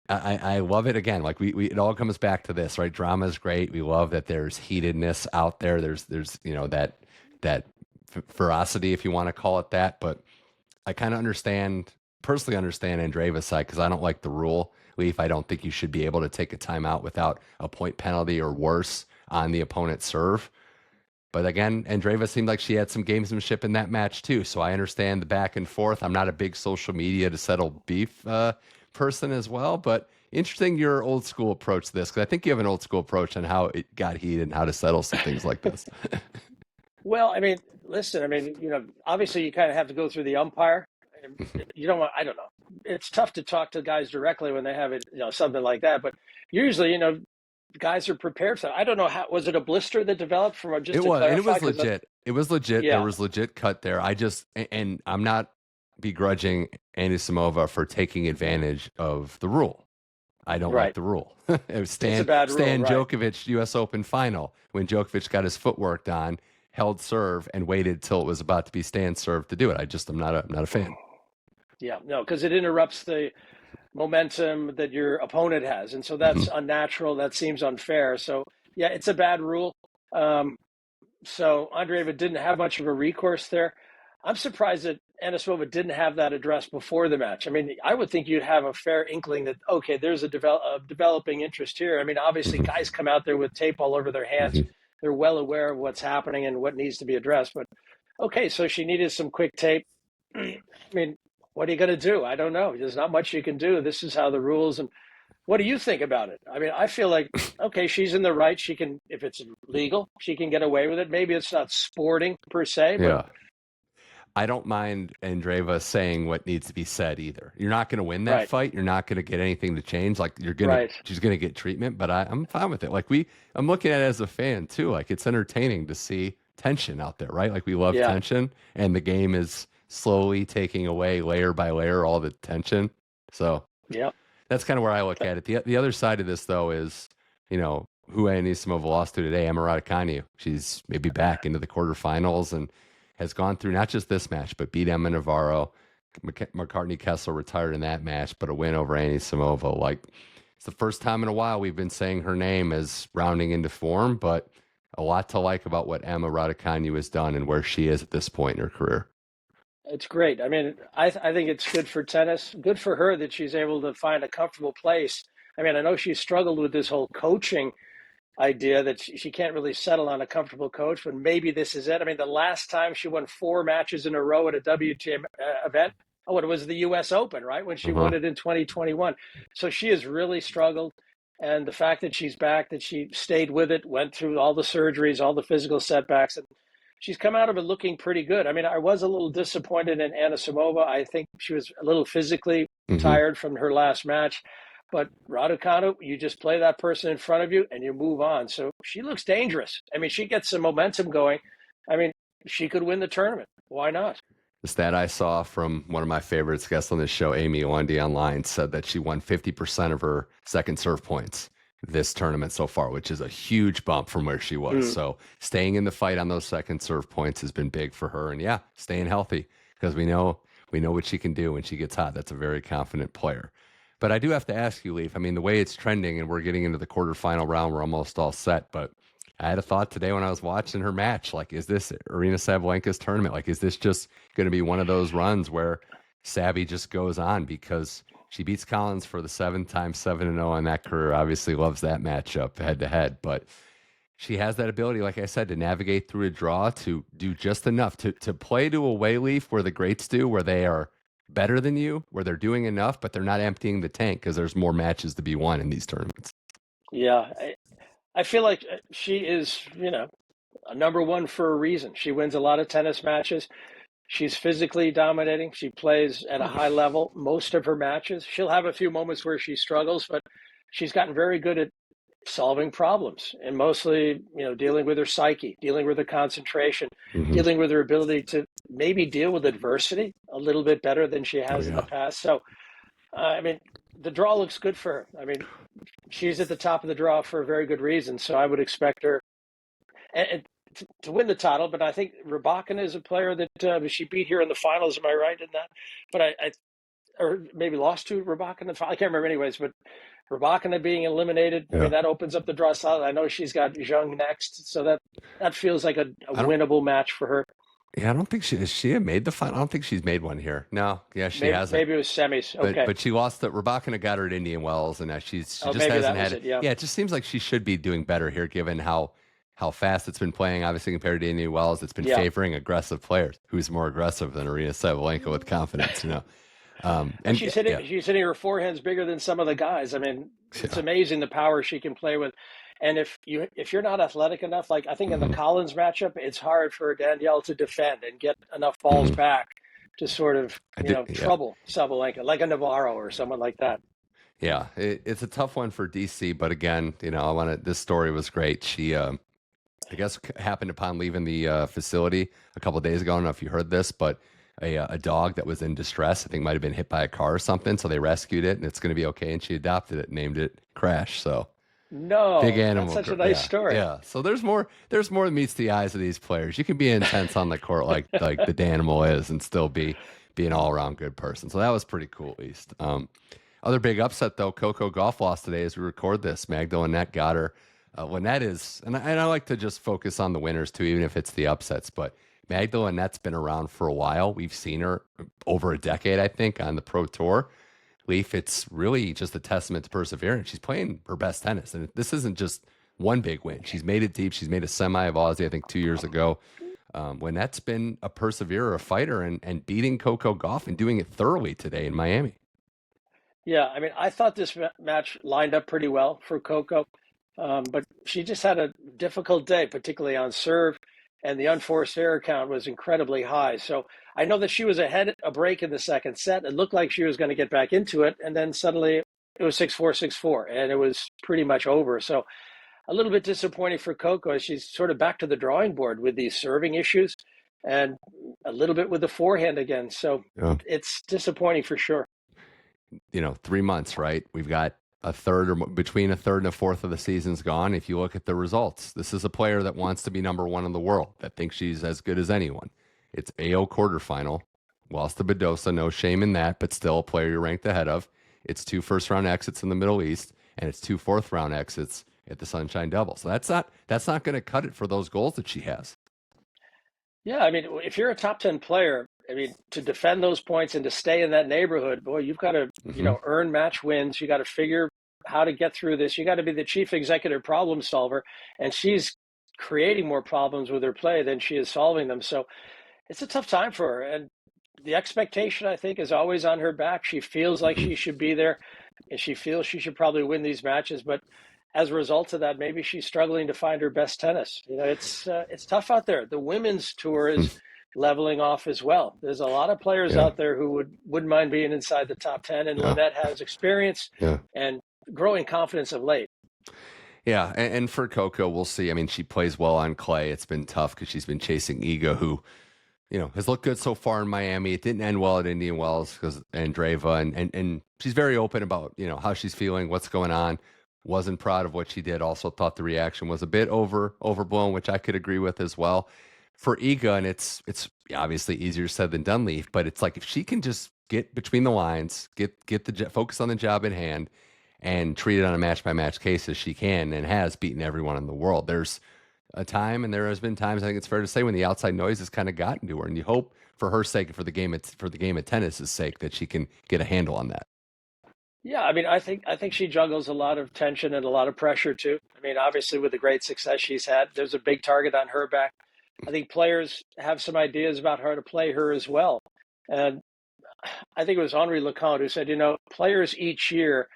I love it again. Like it all comes back to this, right? Drama is great. We love that there's heatedness out there. There's that ferocity, if you want to call it that. But I kind of personally understand Andreeva's side because I don't like the rule, Leif. I don't think you should be able to take a timeout without a point penalty or worse on the opponent's serve. But again, Andreeva seemed like she had some gamesmanship in that match too. So I understand the back and forth. I'm not a big social media to settle beef person as well, but interesting your old school approach to this, because I think you have an old school approach on how it got heated and how to settle some things like this. Well, listen, obviously you kind of have to go through the umpire. You don't want, I don't know. It's tough to talk to guys directly when they have it, something like that. But usually, guys are prepared for that. I don't know was it a blister that developed from just It to was, and it clarify? was legit. It was legit. Yeah. There was legit cut there. And I'm not begrudging Anisimova for taking advantage of the rule. I don't like the rule. It was It's a bad rule, Stan right. Djokovic U.S. Open final when Djokovic got his foot worked on, held serve, and waited till it was about to be Stan's serve to do it. I'm not a fan. Yeah, no, because it interrupts the momentum that your opponent has, and so that's unnatural. That seems unfair. So yeah, it's a bad rule. So Andreeva didn't have much of a recourse there. I'm surprised that Anisimova didn't have that addressed before the match. I would think you'd have a fair inkling that, okay, there's a developing interest here. Obviously, guys come out there with tape all over their hands. They're well aware of what's happening and what needs to be addressed. But, okay, so she needed some quick tape. What are you going to do? I don't know. There's not much you can do. This is how the rules. And what do you think about it? I feel like, okay, she's in the right. She can, if it's legal, she can get away with it. Maybe it's not sporting per se, but Yeah. I don't mind Andreeva saying what needs to be said either. You're not going to win that fight. You're not going to get anything to change. Like she's going to get treatment, but I'm fine with it. Like I'm looking at it as a fan too. Like it's entertaining to see tension out there, right? Like we love tension, and the game is slowly taking away layer by layer all the tension. So that's kind of where I look at it. The other side of this though is, who Anisimova lost to today, Emma Raducanu. She's maybe back into the quarterfinals and has gone through not just this match, but beat Emma Navarro. McCartney Kessler retired in that match, but a win over Anisimova. Like, it's the first time in a while we've been saying her name as rounding into form, but a lot to like about what Emma Raducanu has done and where she is at this point in her career. It's great. I think it's good for tennis. Good for her that she's able to find a comfortable place. I know she struggled with this whole coaching idea that she can't really settle on a comfortable coach, but maybe this is it. The last time she won 4 matches in a row at a WTA event, it was the U.S. Open, right? When she won it in 2021. So she has really struggled. And the fact that she's back, that she stayed with it, went through all the surgeries, all the physical setbacks, and she's come out of it looking pretty good. I mean, I was a little disappointed in Anisimova. I think she was a little physically tired from her last match. But Raducanu, you just play that person in front of you and you move on. So she looks dangerous. I mean, she gets some momentum going. I mean, she could win the tournament. Why not? The stat I saw from one of my favorites guests on this show, Amy Wendy Online, said that she won 50% of her second serve points this tournament so far, which is a huge bump from where she was. So staying in the fight on those second serve points has been big for her. And yeah, staying healthy, because we know what she can do when she gets hot. That's a very confident player. But I do have to ask you, Leif, I mean, the way it's trending and we're getting into the quarterfinal round, we're almost all set, but I had a thought today when I was watching her match, like, is this Aryna Sabalenka's tournament? Like, is this just going to be one of those runs where Savvy just goes on? Because she beats Collins for the 7x 7-0 in that career. Obviously loves that matchup head to head, but she has that ability, like I said, to navigate through a draw, to do just enough, to play to a way, Leaf, where the greats do, where they are better than you, where they're doing enough, but they're not emptying the tank because there's more matches to be won in these tournaments. Yeah, I feel like she is, a number one for a reason. She wins a lot of tennis matches. She's physically dominating. She plays at a high level most of her matches. She'll have a few moments where she struggles, but she's gotten very good at solving problems and mostly, dealing with her psyche, dealing with her concentration, dealing with her ability to maybe deal with adversity a little bit better than she has in the past. So, I mean, the draw looks good for her. I mean, she's at the top of the draw for a very good reason. So I would expect her to win the title. But I think Rybakina is a player that she beat here in the finals. Am I right in that? But or maybe lost to Rybakina. I can't remember anyways, but Rybakina being eliminated, I mean, that opens up the draw slot. I know she's got Zhang next, so that feels like a winnable match for her. Yeah, I don't think she had made the final. I don't think she's made one here. No, yeah, she hasn't. Maybe it was semis. Okay, but she lost. Rybakina got her at Indian Wells, and she just hasn't had it. Yeah, it just seems like she should be doing better here, given how fast it's been playing. Obviously, compared to Indian Wells, it's been favoring aggressive players. Who's more aggressive than Aryna Sabalenka with confidence? And she's hitting her forehands bigger than some of the guys. I mean, it's amazing the power she can play with. And if you're not athletic enough, like I think in the Collins matchup, it's hard for Danielle to defend and get enough balls back to sort of trouble Sabalenka, like a Navarro or someone like that. Yeah, it's a tough one for DC, but again, this story was great. She, I guess, happened upon leaving the facility a couple of days ago. I don't know if you heard this, but a dog that was in distress, I think might have been hit by a car or something, so they rescued it, and it's going to be okay, and she adopted it and named it Crash, so... No, big animal. That's such a nice story. Yeah. So there's more that meets the eyes of these players. You can be intense on the court like the Danimal is and still be an all around good person. So that was pretty cool, at least. Other big upset though, Coco Gauff lost today as we record this. Magdalene got her. Lynette is, and I like to just focus on the winners too, even if it's the upsets. But Magdalenette's been around for a while. We've seen her over a decade, I think, on the Pro Tour. Leif, it's really just a testament to perseverance. She's playing her best tennis, and this isn't just one big win. She's made it deep. She's made a semi of Aussie, I think, 2 years ago. Lynette's been a perseverer, a fighter, and beating Coco Gauff and doing it thoroughly today in Miami. Yeah, I mean, I thought this match lined up pretty well for Coco, but she just had a difficult day, particularly on serve, and the unforced error count was incredibly high. So I know that she was ahead a break in the second set. It looked like she was going to get back into it, and then suddenly it was 6-4, 6-4, and it was pretty much over. So a little bit disappointing for Coco as she's sort of back to the drawing board with these serving issues and a little bit with the forehand again. So it's disappointing for sure. 3 months, right? We've got a third or between a third and a fourth of the season's gone. If you look at the results, this is a player that wants to be number one in the world, that thinks she's as good as anyone. It's AO quarterfinal, lost to Badosa, no shame in that, but still a player you're ranked ahead of. It's 2 first-round exits in the Middle East, and it's 2 fourth-round exits at the Sunshine Double. So that's not going to cut it for those goals that she has. Yeah, I mean, if you're a top 10 player, I mean, to defend those points and to stay in that neighborhood, boy, you've got to, earn match wins. You got to figure how to get through this. You got to be the chief executive problem solver. And she's creating more problems with her play than she is solving them. So it's a tough time for her. And the expectation, I think, is always on her back. She feels like she should be there. and she feels she should probably win these matches. But as a result of that, maybe she's struggling to find her best tennis. It's tough out there. The women's tour is leveling off as well. There's a lot of players out there who wouldn't mind being inside the top 10, and Lynette has experience and growing confidence of late. Yeah, and for Coco, we'll see. I mean, she plays well on clay. It's been tough because she's been chasing Iga, who, has looked good so far in Miami. It didn't end well at Indian Wells because Andreeva, and she's very open about, how she's feeling, what's going on. Wasn't proud of what she did. Also thought the reaction was a bit overblown, which I could agree with as well. For Iga, and it's obviously easier said than done, Leif, but it's like if she can just get between the lines, focus on the job at hand, and treat it on a match-by-match case as she can and has beaten everyone in the world. There's a time, and there has been times, I think it's fair to say, when the outside noise has kind of gotten to her, and you hope for her sake and for the game of tennis's sake that she can get a handle on that. Yeah, I mean, I think she juggles a lot of tension and a lot of pressure too. I mean, obviously with the great success she's had, there's a big target on her back. I think players have some ideas about how to play her as well. And I think it was Henri Leconte who said, players each year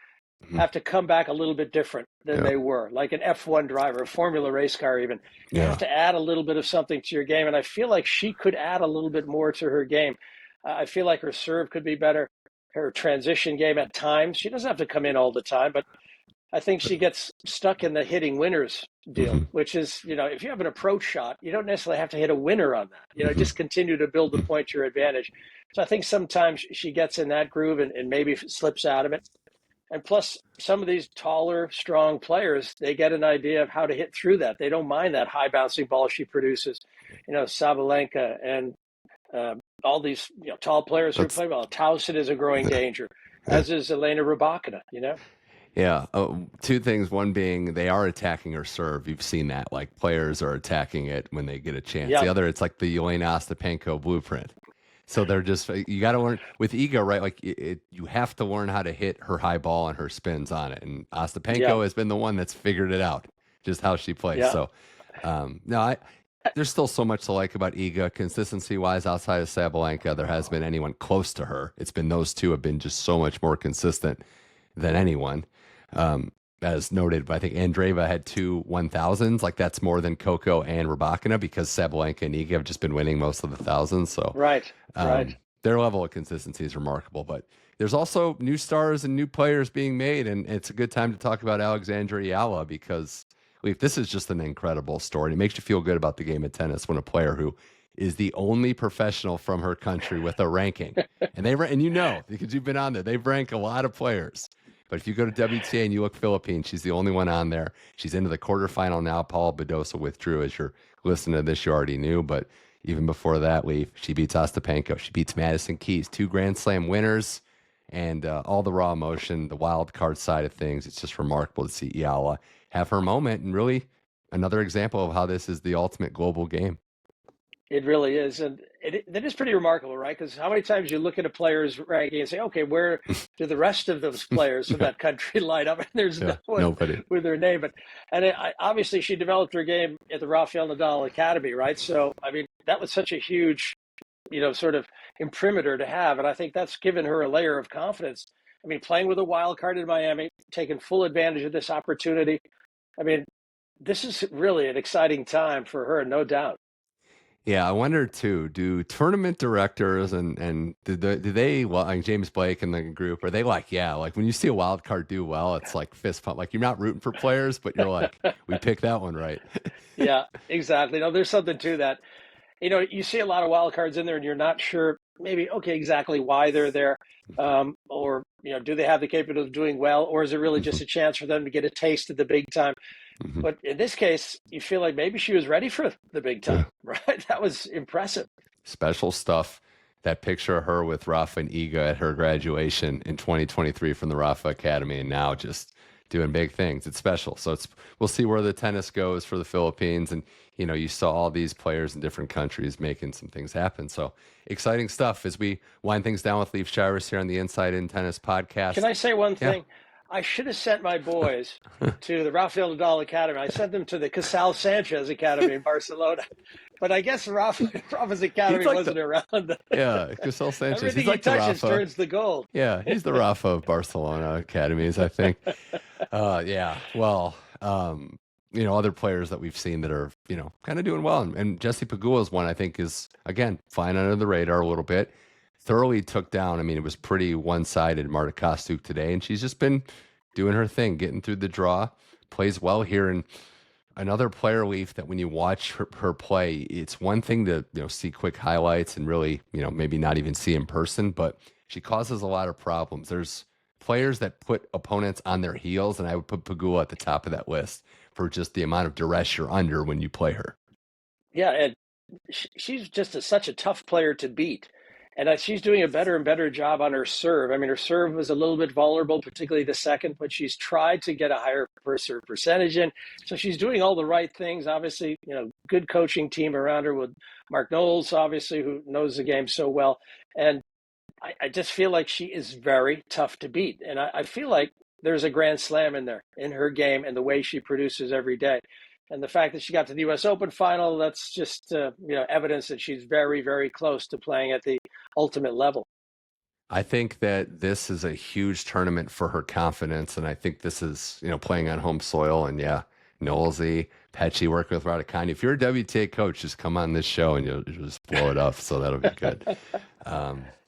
have to come back a little bit different than they were, like an F1 driver, a Formula race car even. You have to add a little bit of something to your game, and I feel like she could add a little bit more to her game. I feel like her serve could be better, her transition game at times. She doesn't have to come in all the time, but I think she gets stuck in the hitting winners deal, which is, if you have an approach shot, you don't necessarily have to hit a winner on that. Just continue to build the point to your advantage. So I think sometimes she gets in that groove and maybe slips out of it. And plus, some of these taller, strong players, they get an idea of how to hit through that. They don't mind that high bouncing ball she produces. Sabalenka and all these tall players who play well. Towson is a growing danger, as is Aryna Sabalenka. Yeah. Two things. One being they are attacking her serve. You've seen that. Like players are attacking it when they get a chance. The other, it's like the Elena Ostapenko blueprint. So they're just, you got to learn with Iga, right? Like you have to learn how to hit her high ball and her spins on it. And Ostapenko has been the one that's figured it out, just how she plays. Yeah. So, there's still so much to like about Iga. Consistency wise, outside of Sabalenka, there hasn't been anyone close to her. It's been those two have been just so much more consistent than anyone. As noted, I think Andreeva had 2 1,000s. Like that's more than Coco and Raducanu because Sabalenka and Iga have just been winning most of the thousands. So right. Their level of consistency is remarkable. But there's also new stars and new players being made, and it's a good time to talk about Alexandra Eala because this is just an incredible story. It makes you feel good about the game of tennis when a player who is the only professional from her country with a ranking, and because you've been on there, they rank a lot of players. But if you go to WTA and you look Philippines, she's the only one on there. She's into the quarterfinal now. Paula Badosa withdrew. As you're listening to this, you already knew. But even before that, Leif, she beats Ostapenko. She beats Madison Keys, 2 Grand Slam winners, and all the raw emotion, the wild card side of things. It's just remarkable to see Eala have her moment, and really another example of how this is the ultimate global game. It really is. And that is pretty remarkable, right? Because how many times you look at a player's ranking and say, okay, where do the rest of those players from that country line up? And there's nobody with their name. Obviously, she developed her game at the Rafael Nadal Academy, right? So, I mean, that was such a huge, sort of imprimatur to have. And I think that's given her a layer of confidence. I mean, playing with a wild card in Miami, taking full advantage of this opportunity. I mean, this is really an exciting time for her, no doubt. Yeah, I wonder too, do tournament directors and do they like James Blake and the group, are they like, when you see a wild card do well, it's like fist pump, like you're not rooting for players, but you're like, we picked that one right. Yeah, exactly. No, there's something to that. You see a lot of wild cards in there and you're not sure maybe, exactly why they're there. Or, do they have the capability of doing well, or is it really just a chance for them to get a taste of the big time? But in this case, you feel like maybe she was ready for the big time, right? That was impressive. Special stuff. That picture of her with Rafa and Iga at her graduation in 2023 from the Rafa Academy, and now just doing big things. It's special. So we'll see where the tennis goes for the Philippines. And, you saw all these players in different countries making some things happen. So exciting stuff as we wind things down with Leif Shiras here on the Inside in Tennis podcast. Can I say one thing? Yeah. I should have sent my boys to the Rafael Nadal Academy. I sent them to the Casal Sanchez Academy in Barcelona. But I guess Rafa's academy like wasn't around. Yeah, Giselle Sanchez. Everything He's like he the touches Rafa. turns to gold. Yeah, he's the Rafa of Barcelona academies, I think. Yeah. Well, other players that we've seen that are, kind of doing well. And Jessie Pegula is one I think is, again, flying under the radar a little bit. Thoroughly took down. I mean, it was pretty one-sided, Marta Kostyuk today, and she's just been doing her thing, getting through the draw, plays well here. And another player, Leaf, that when you watch her play, it's one thing to, see quick highlights and really, maybe not even see in person, but she causes a lot of problems. There's players that put opponents on their heels, and I would put Pegula at the top of that list for just the amount of duress you're under when you play her. Yeah, and she's just such a tough player to beat. And she's doing a better and better job on her serve. I mean, her serve was a little bit vulnerable, particularly the second, but she's tried to get a higher serve percentage in. So she's doing all the right things. Obviously, good coaching team around her with Mark Knowles, obviously, who knows the game so well. And I just feel like she is very tough to beat. And I feel like there's a grand slam in there in her game and the way she produces every day. And the fact that she got to the U.S. Open final, that's just evidence that she's very, very close to playing at the ultimate level. I think that this is a huge tournament for her confidence, and I think this is, playing on home soil. And yeah, Knowlesy, Pecci working with Raducanu. If you're a WTA coach, just come on this show and you'll just blow it up. So that'll be good.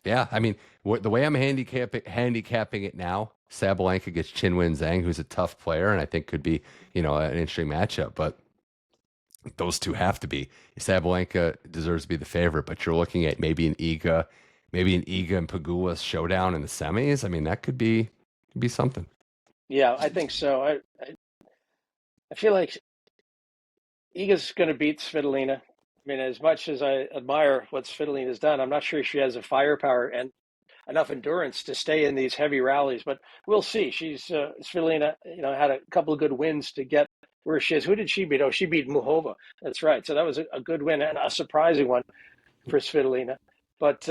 Yeah, I mean, the way I'm handicapping it now, Sabalenka gets Qinwen Zhang, who's a tough player, and I think could be, an interesting matchup. But those two have to be. Sabalenka deserves to be the favorite, but you're looking at maybe an Iga and Pegula showdown in the semis. I mean, that could be something. Yeah, I think so. I feel like Iga's going to beat Svitolina. I mean, as much as I admire what Svitolina's done, I'm not sure she has the firepower and enough endurance to stay in these heavy rallies. But we'll see. She's Svitolina, had a couple of good wins to get where she is. Who did she beat? Oh, she beat Muhova. That's right. So that was a good win and a surprising one for Svitolina. But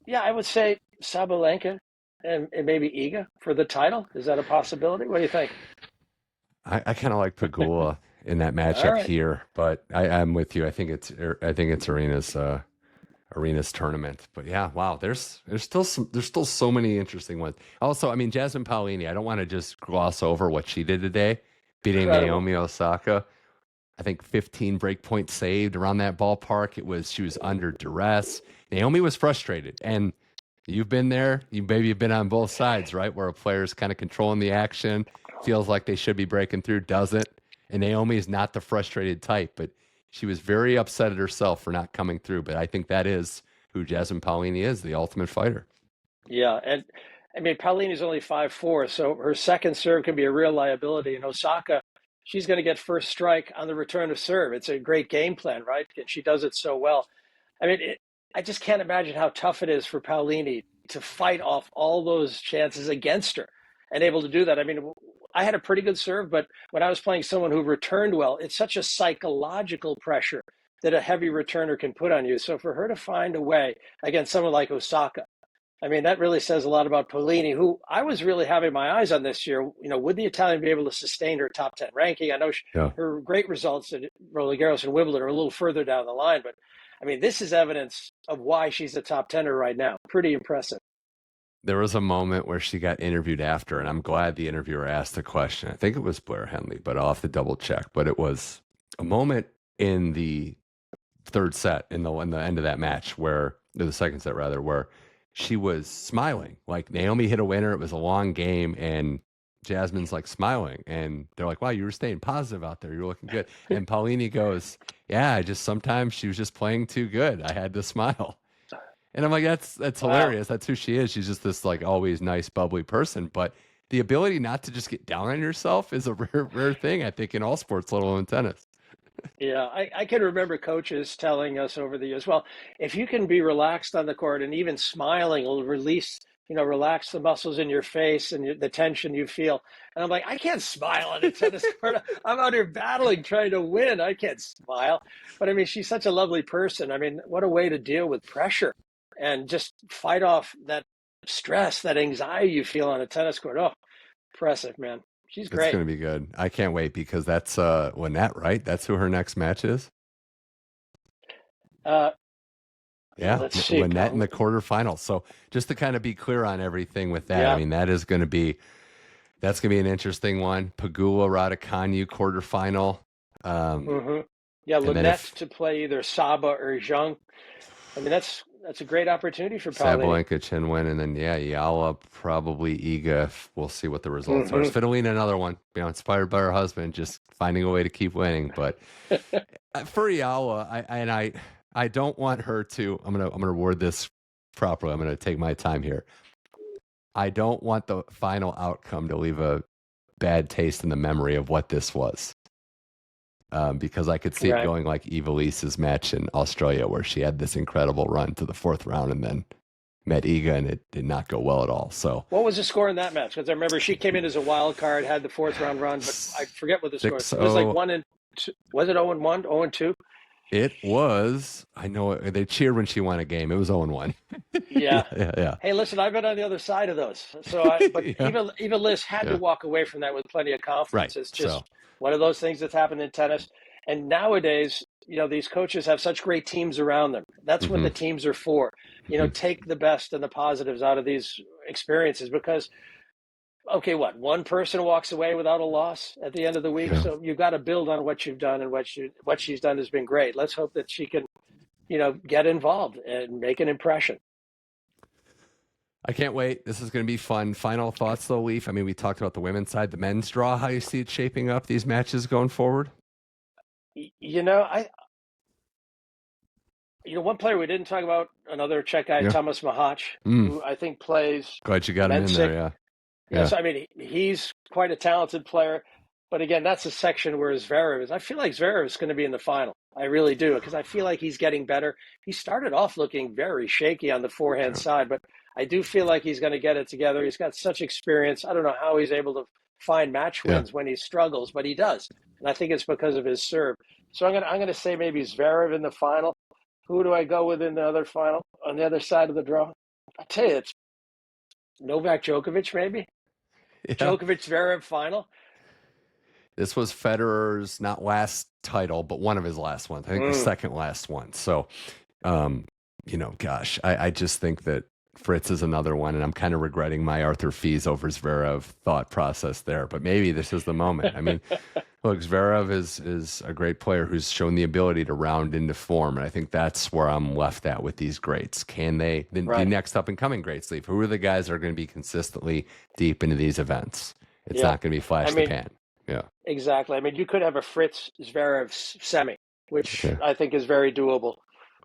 yeah, I would say Sabalenka and maybe Iga for the title. Is that a possibility? What do you think? I kind of like Pegula in that matchup here, but I'm with you. I think it's Aryna's tournament. But yeah, wow, there's still so many interesting ones. Also, I mean, Jasmine Paolini, I don't want to just gloss over what she did today, beating Naomi Osaka. I think 15 break points saved around that ballpark. She was under duress. Naomi was frustrated, and you've been there. You've been on both sides, right? Where a player's kind of controlling the action, feels like they should be breaking through, doesn't. And Naomi is not the frustrated type, but she was very upset at herself for not coming through. But I think that is who Jasmine Paolini is, the ultimate fighter. Yeah, and I mean, Paolini's only 5'4", so her second serve can be a real liability. And Osaka, she's going to get first strike on the return of serve. It's a great game plan, right? And she does it so well. I mean, I just can't imagine how tough it is for Paolini to fight off all those chances against her and able to do that. I mean, I had a pretty good serve, but when I was playing someone who returned well, it's such a psychological pressure that a heavy returner can put on you. So for her to find a way against someone like Osaka, I mean, that really says a lot about Paolini, who I was really having my eyes on this year. Would the Italian be able to sustain her top 10 ranking? I know her great results at Roland Garros and Wimbledon are a little further down the line, but I mean, this is evidence of why she's a top 10er right now. Pretty impressive. There was a moment where she got interviewed after, and I'm glad the interviewer asked the question. I think it was Blair Henley, but I'll have to double check. But it was a moment in the third set, in the end of that match, the second set rather, where she was smiling. Like Naomi hit a winner. It was a long game, and Jasmine's like smiling, and they're like, "Wow, you were staying positive out there. You're looking good." And Paolini goes, "Yeah, sometimes she was just playing too good. I had to smile." And I'm like, that's hilarious. Wow. That's who she is. She's just this like always nice, bubbly person. But the ability not to just get down on yourself is a rare thing, I think, in all sports, let alone tennis. Yeah, I can remember coaches telling us over the years, well, if you can be relaxed on the court and even smiling will relax the muscles in your face and the tension you feel. And I'm like, I can't smile on a tennis court. I'm out here battling, trying to win. I can't smile. But I mean, she's such a lovely person. I mean, what a way to deal with pressure and just fight off that stress, that anxiety you feel on a tennis court. Oh, impressive, man. She's great. It's going to be good. I can't wait because that's Lynette, right? That's who her next match is. Uh, Yeah, let's see. Lynette in the quarterfinals. So just to kind of be clear on everything with that, Yeah. I mean, that's going to be an interesting one. Pagula, Raducanu, quarterfinal. Yeah, And then Lynette to play either Saba or Zhang. I mean, that's a great opportunity for Paolini. Sabalenka, Chinwin, and then, Eala, probably Iga. We'll see what the results are. Svitolina, another one, inspired by her husband, just finding a way to keep winning. But for Eala, I don't want her to, I'm gonna word this properly. I'm gonna take my time here. I don't want the final outcome to leave a bad taste in the memory of what this was. Because I could see it going like Evalise's match in Australia, where she had this incredible run to the fourth round and then met Iga, and it did not go well at all. So, what was the score in that match? Because I remember she came in as a wild card, had the fourth round run, but I forget what the score was. It was like 1-2. Was it 0-1, 0-2? It was. I know they cheered when she won a game. It was 0-1. Yeah. Hey, listen, I've been on the other side of those. So, but even Liz had to walk away from that with plenty of confidence. Right. It's just one of those things that's happened in tennis. And nowadays, these coaches have such great teams around them. That's what the teams are for. Take the best and the positives out of these experiences because, okay, one person walks away without a loss at the end of the week. Yeah. So you've got to build on what you've done, and what she's done has been great. Let's hope that she can, get involved and make an impression. I can't wait. This is going to be fun. Final thoughts, though, Leif. I mean, we talked about the women's side, the men's draw. How you see it shaping up, these matches going forward? One player we didn't talk about, another Czech guy, Tomas Mahac, who I think plays. Glad you got him in there, yeah. So, I mean, he's quite a talented player. But again, that's a section where Zverev is. I feel like Zverev is going to be in the final. I really do, because I feel like he's getting better. He started off looking very shaky on the forehand side, but I do feel like he's going to get it together. He's got such experience. I don't know how he's able to find match wins when he struggles, but he does. And I think it's because of his serve. So I'm going to say maybe Zverev in the final. Who do I go with in the other final on the other side of the draw? I tell you, it's Novak Djokovic, maybe. Yeah. Djokovic Zverev final. This was Federer's not last title, but one of his last ones. I think the second last one. So, gosh, I just think that Fritz is another one, and I'm kind of regretting my Arthur Fees over Zverev thought process there. But maybe this is the moment. I mean, look, Zverev is a great player who's shown the ability to round into form, and I think that's where I'm left at with these greats. Can they, the next up-and-coming greats, Leif? Who are the guys that are going to be consistently deep into these events? It's not going to be flash the pan. Yeah, exactly. I mean, you could have a Fritz Zverev semi, which I think is very doable.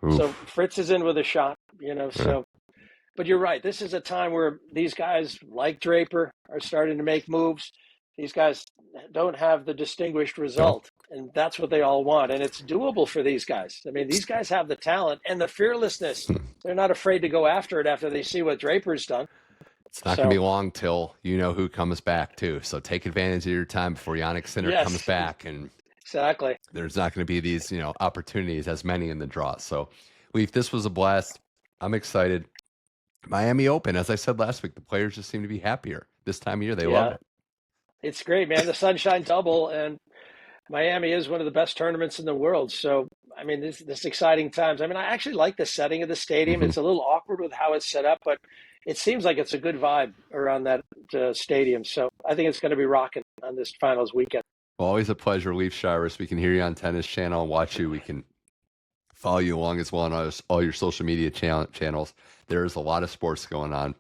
Oof. So Fritz is in with a shot, so. But you're right. This is a time where these guys like Draper are starting to make moves. These guys don't have the distinguished result, and that's what they all want. And it's doable for these guys. I mean, these guys have the talent and the fearlessness. They're not afraid to go after it after they see what Draper's done. It's not going to be long till who comes back, too. So take advantage of your time before Jannik Sinner comes back. And exactly. There's not going to be these, opportunities, as many in the draw. So, Leif, this was a blast. I'm excited. Miami Open, as I said last week, the players just seem to be happier this time of year. They love it. It's great, man. The Sunshine Double, and Miami is one of the best tournaments in the world. So, I mean, this exciting times. I mean, I actually like the setting of the stadium. It's a little awkward with how it's set up, but it seems like it's a good vibe around that stadium. So I think it's going to be rocking on this finals weekend. Well, always a pleasure, Leif Shiras. We can hear you on Tennis Channel and watch you. We can follow you along as well on all your social media channels. There's a lot of sports going on.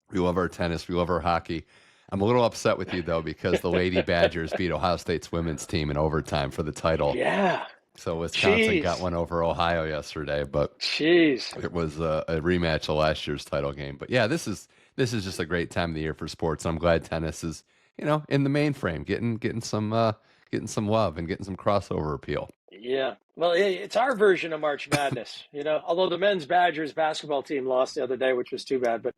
We love our tennis. We love our hockey. I'm a little upset with you, though, because the Lady Badgers beat Ohio State's women's team in overtime for the title. Yeah. So Wisconsin got one over Ohio yesterday, but it was a rematch of last year's title game. But yeah, this is just a great time of the year for sports. I'm glad tennis is, in the mainframe, getting some love and getting some crossover appeal. Yeah, well, it's our version of March Madness. Although the men's Badgers basketball team lost the other day, which was too bad, but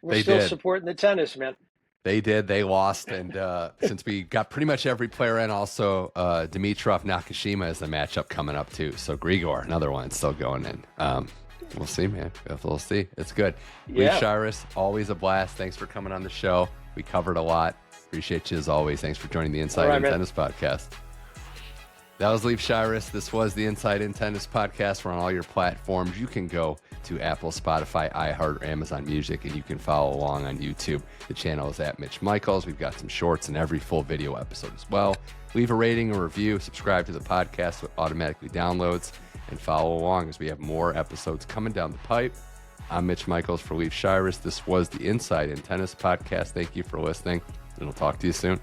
we're still supporting the tennis, man. They did. They lost. And since we got pretty much every player in, also Dimitrov Nakashima is the matchup coming up, too. So Grigor, another one, still going in. We'll see, man. We'll see. It's good. Leif Shiras, always a blast. Thanks for coming on the show. We covered a lot. Appreciate you as always. Thanks for joining the Inside in Tennis podcast. That was Leif Shiras. This was the Inside In Tennis podcast. We're on all your platforms. You can go to Apple, Spotify, iHeart, or Amazon Music, and you can follow along on YouTube. The channel is at Mitch Michals. We've got some shorts and every full video episode as well. Leave a rating or review. Subscribe to the podcast so it automatically downloads, and follow along as we have more episodes coming down the pipe. I'm Mitch Michals for Leif Shiras. This was the Inside In Tennis podcast. Thank you for listening, and we'll talk to you soon.